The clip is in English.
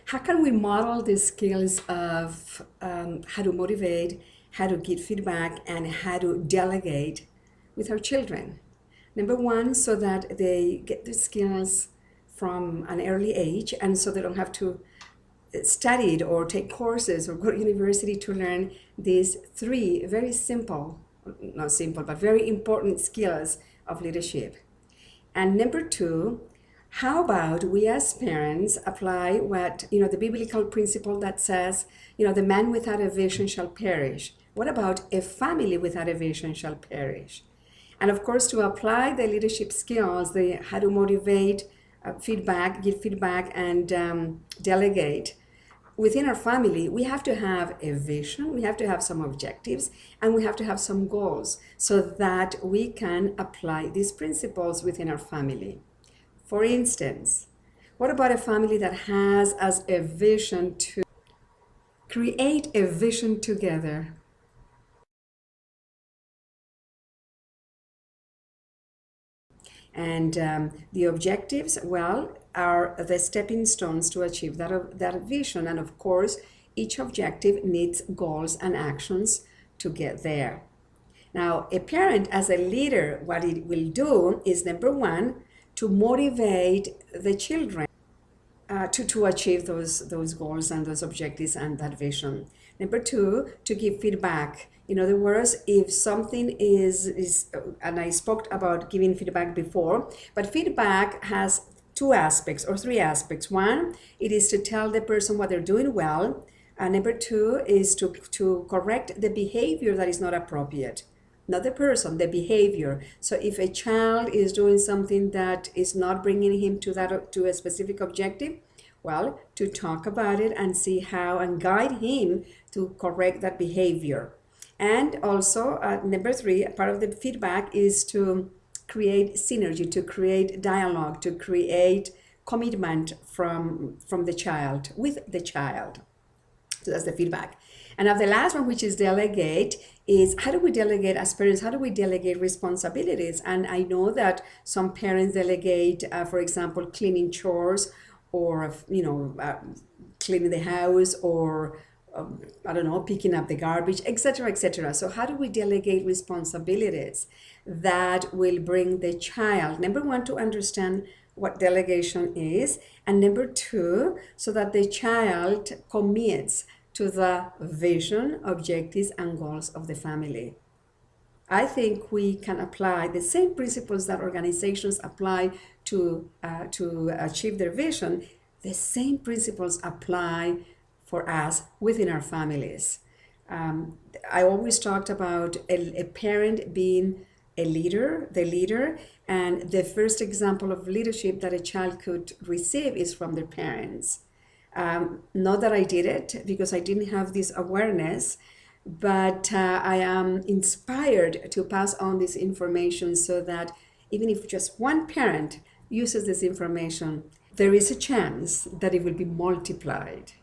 How can we model the skills of how to motivate, how to give feedback, and how to delegate with our children? Number one, so that they get the skills from an early age, and so they don't have to study it or take courses or go to university to learn these three very simple, not simple, but very important skills of leadership. And number two, how about we as parents apply what, the biblical principle that says, the man without a vision shall perish. What about a family without a vision shall perish? And of course, to apply the leadership skills, the how to motivate, feedback, give feedback, and delegate within our family, we have to have a vision, we have to have some objectives, and we have to have some goals so that we can apply these principles within our family. For instance, what about a family that has as a vision to create a vision together? And the objectives, well, are the stepping stones to achieve that vision. And of course, each objective needs goals and actions to get there. Now, a parent as a leader, what it will do is, number one, to motivate the children to achieve those goals and those objectives and that vision. Number two, to give feedback. In other words, if something is, and I spoke about giving feedback before, but feedback has two aspects or three aspects. One, it is to tell the person what they're doing well. And number two is to correct the behavior that is not appropriate. Not the person, the behavior. So if a child is doing something that is not bringing him to a specific objective, well, to talk about it and see how and guide him to correct that behavior. And also, number three, part of the feedback is to create synergy, to create dialogue, to create commitment from the child, with the child. So that's the feedback. And now the last one, which is delegate, is how do we delegate as parents? How do we delegate responsibilities? And I know that some parents delegate, for example, cleaning chores, or cleaning the house, or I don't know, picking up the garbage, etc., etc. So how do we delegate responsibilities that will bring the child, number one, to understand what delegation is, and number two, so that the child commits to the vision, objectives, and goals of the family. I think we can apply the same principles that organizations apply to achieve their vision. The same principles apply for us within our families. I always talked about a parent being the leader, and the first example of leadership that a child could receive is from their parents. Not that I did it, because I didn't have this awareness, but I am inspired to pass on this information so that even if just one parent uses this information, there is a chance that it will be multiplied.